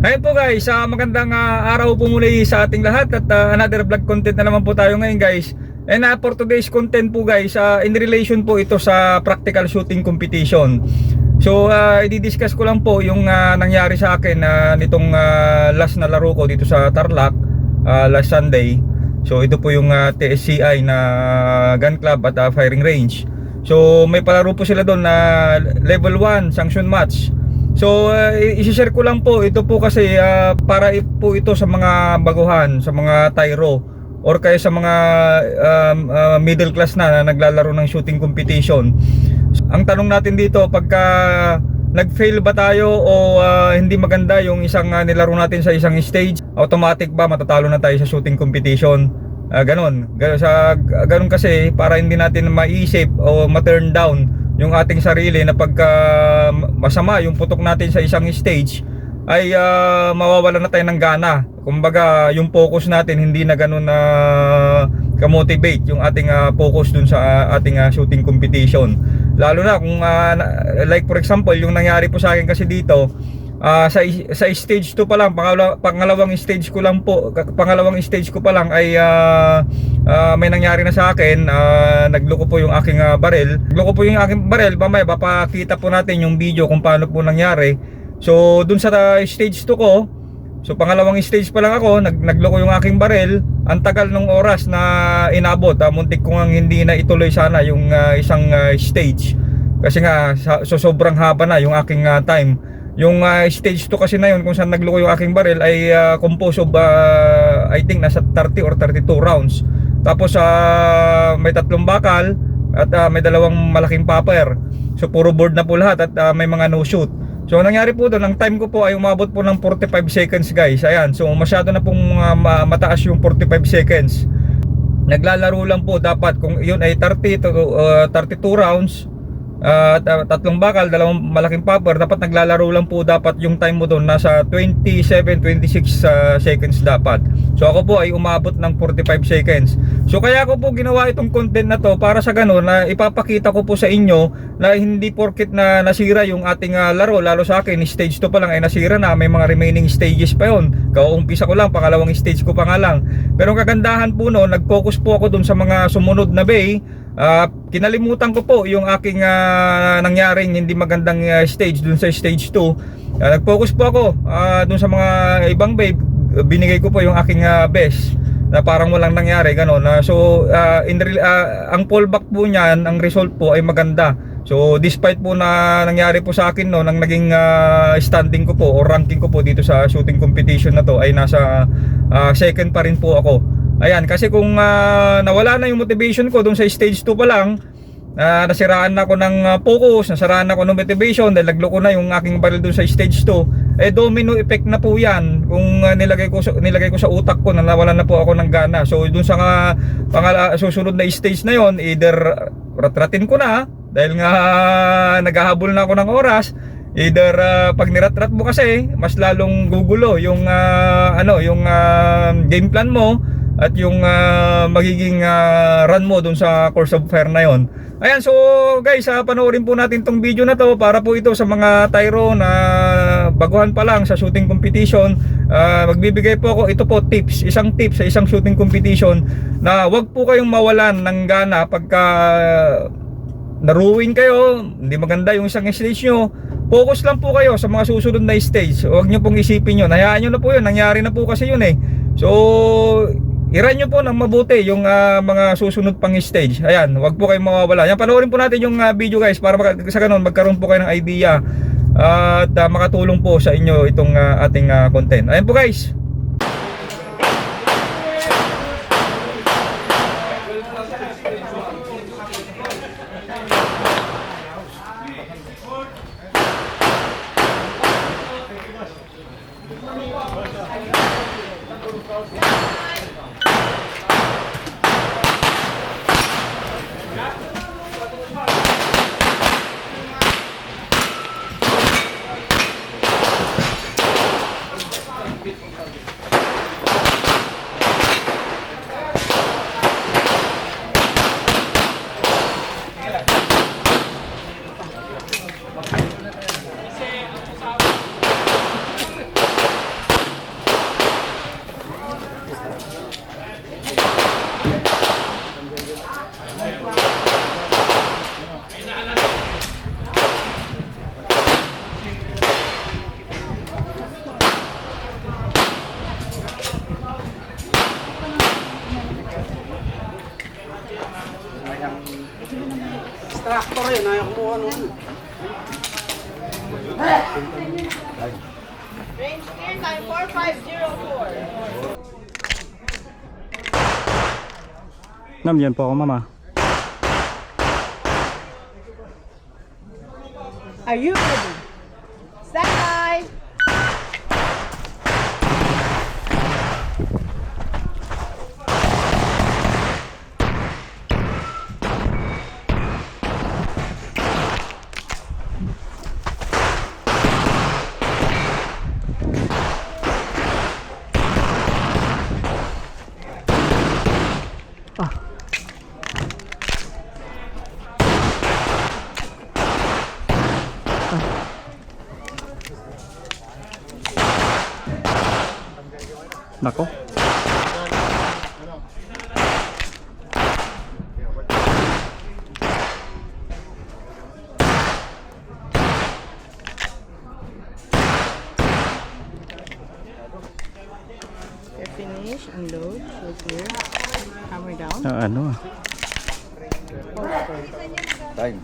Ayun po guys, magandang araw po muli sa ating lahat at another vlog content na naman po tayo ngayon guys. And for today's content po guys, in relation po ito sa practical shooting competition. So i-discuss ko lang po yung nangyari sa akin nitong last na laro ko dito sa Tarlac last Sunday. So ito po yung TSCI na gun club at firing range. So may palaro po sila doon na level 1 sanction match. So i-share ko lang po ito po kasi para po ito sa mga baguhan, sa mga tyro or kaya sa mga middle class na naglalaro ng shooting competition. Ang tanong natin dito, pagka nag-fail ba tayo o hindi maganda yung isang nilaro natin sa isang stage, automatic ba matatalo na tayo sa shooting competition? Ganon kasi para hindi natin maisip o ma-turn down yung ating sarili na pagka masama yung putok natin sa isang stage ay mawawalan na tayo ng gana. Kumbaga yung focus natin hindi na ganun na ka-motivate yung ating focus dun sa ating shooting competition. Lalo na kung like for example yung nangyari po sa akin kasi dito sa stage 2 pa lang, pangalawang stage ko pa lang ay may nangyari na sa akin. Nagloko po yung aking barrel. Mamaya papakita po natin yung video kung paano po nangyari. So dun sa stage 2 ko, so pangalawang stage pa lang ako, nagloko yung aking barrel. Ang tagal ng oras na inabot, muntik ko ngang hindi na ituloy sana yung isang stage kasi nga sobrang haba na yung aking time. Yung stage 2 kasi na yun kung saan nagloko yung aking barrel ay composed of I think nasa 30 or 32 rounds. Tapos may 3 bakal at may 2 malaking popper. So puro board na po lahat at may mga no shoot. So nangyari po doon, ang time ko po ay umabot po ng 45 seconds guys. Ayan, so masyado na pong mataas yung 45 seconds. Naglalaro lang po dapat kung yun ay 30 to 32 rounds. 3 bakal, 2 malaking popper, dapat naglalaro lang po dapat yung time mo doon nasa 27-26 seconds dapat. So ako po ay umabot ng 45 seconds. So kaya ko po ginawa itong content na to para sa ganun na ipapakita ko po sa inyo na hindi porket na nasira yung ating laro, lalo sa akin stage 2 pa lang ay nasira na, may mga remaining stages pa yon. Kauumpisa ko lang, pangalawang stage ko pa nga lang. Pero ang kagandahan po no, nag-focus po ako doon sa mga sumunod na bay. Kinalimutan ko po yung aking nangyaring hindi magandang stage dun sa stage 2. Nag-focus po ako dun sa mga ibang babe. Binigay ko po yung aking best na parang walang nangyari ganon. So ang fallback po niyan, ang result po ay maganda. So despite po na nangyari po sa akin no, nang naging standing ko po o ranking ko po dito sa shooting competition na to ay nasa second pa rin po ako. Ayan, kasi kung nawala na yung motivation ko dun sa stage 2 pa lang, nasiraan na ako ng focus, nasiraan na ako ng motivation dahil nagloko na yung aking barrel dun sa stage 2, domino effect na po yan kung nilagay ko sa utak ko na nawalan na po ako ng gana. So dun sa susunod na stage na yon, either ratratin ko na dahil nga naghahabol na ako ng oras, either pag niratrat mo kasi mas lalong gugulo yung game plan mo at yung magiging run mo dun sa course of fire na yon. Ayan, so guys, panoorin po natin tong video na to para po ito sa mga tyro na baguhan pa lang sa shooting competition. Magbibigay po ako ito po isang tips sa isang shooting competition na wag po kayong mawalan ng gana pagka naruwin kayo, hindi maganda yung isang stage nyo. Focus lang po kayo sa mga susunod na stage. Huwag nyo pong isipin yun, hayaan nyo na po yun, nangyari na po kasi yun eh. So i-run nyo po ng mabuti yung mga susunod pang stage. Ayan, wag po kayong mawawala. Yan, panoorin po natin yung video guys para sa ganun magkaroon po kayo ng idea at makatulong po sa inyo itong ating content. Ayan po guys. Extractor yun, ayaw kumuha nun. Range clear time 4504. Ma'am, yan po ako, mama. Are you ready? Stand by. Nako. You're finished. Unload. So clear. Hammer down. Ano? Time.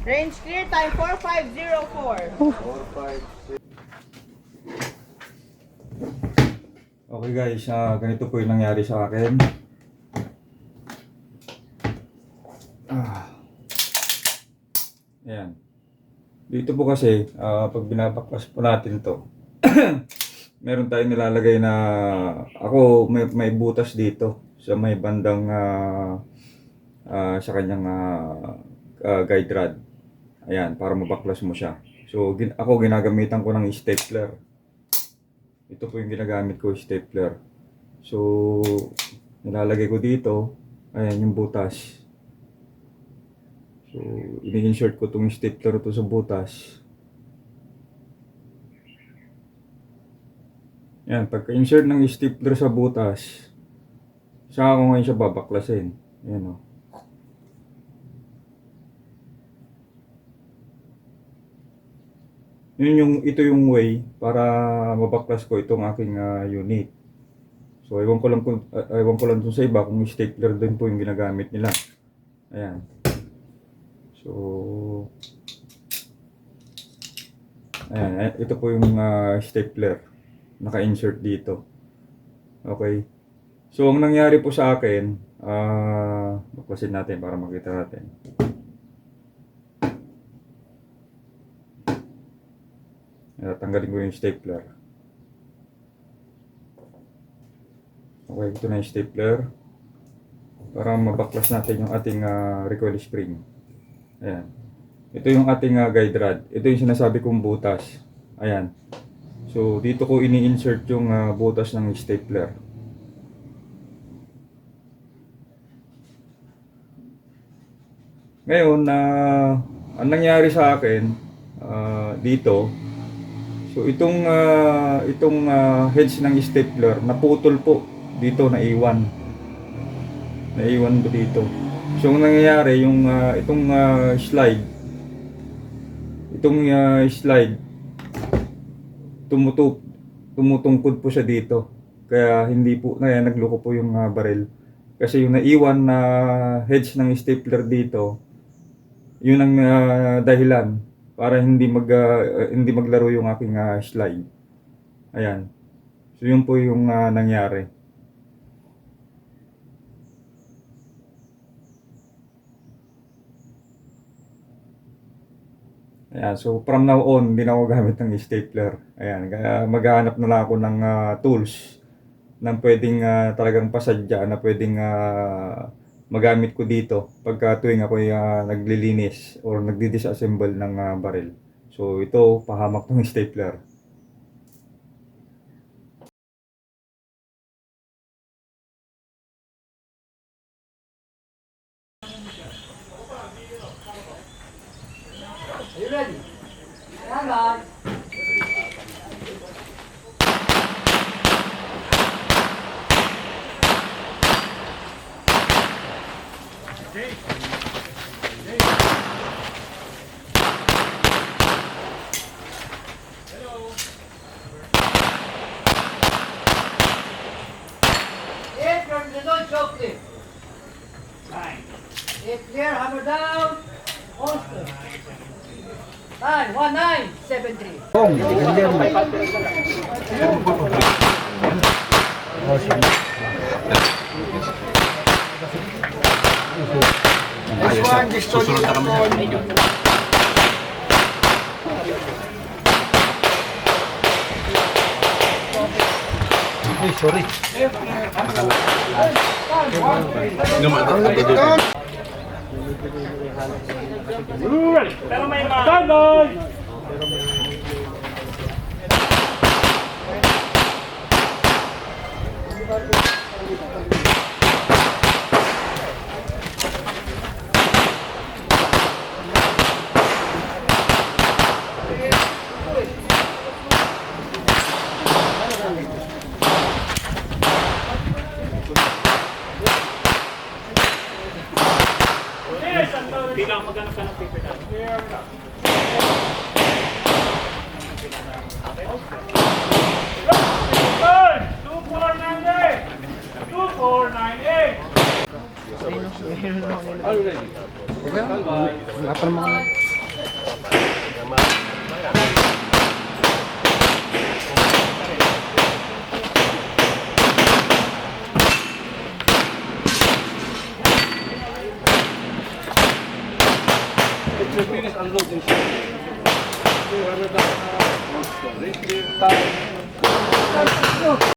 Range clear time 4504. Okay guys, ganito po yung nangyari sa akin. Ayan. Dito po kasi, pag binabaklas po natin to, meron tayong nilalagay na, ako may butas dito sa may bandang sa kanyang guide rod. Ayan, para mabaklas mo siya. So, ako ginagamitan ko ng stapler. Ito po yung ginagamit ko, stapler. So, nilalagay ko dito. Ayan yung butas. So, ini-insert ko itong stapler to sa butas. Ayan, pagka-insert ng stapler sa butas, saka ko ngayon siya babaklasin. Ayan o. Ito yung way para mabaklas ko itong aking unit. So ewan ko lang dun sa iba kung stapler din po yung ginagamit nila. Ayan. So ayan, ito po yung stapler naka-insert dito. Okay. So ang nangyari po sa akin, baklasin natin para makita natin. Tanggalin ko yung stapler. Okay, ito na yung stapler. Para mabaklas natin yung ating recoil spring. Ayan. Ito yung ating guide rod. Ito yung sinasabi kong butas. Ayan. So, dito ko ini-insert yung butas ng stapler. Ngayon, ang nangyari sa akin dito, so itong heads ng stapler naputol po dito, naiwan po dito. So ang nangyayari yung itong slide tumutungkod po siya dito, kaya hindi po nagloko po yung barrel, kasi yung naiwan na heads ng stapler dito, yun ang dahilan para hindi maglaro yung aking slide. Ayan. So yun po yung nangyari. Ayan. So from now on, hindi na ako gamit ng stapler. Ayan. Kaya maghahanap na lang ako ng tools na pwedeng talagang pasadya, na pwedeng magamit ko dito pagka tuwing ako naglilinis or nagdi-disassemble ng barrel. So ito, pahamak ng stapler. Are you ready? Hang on. If you're the no choke lift. If clear, hammer down. Holster. 1973. Susunod na kami sa Pero may mga... Ganon! Bilang maghanap ka ng paper na. 2498! Finish unload and shit.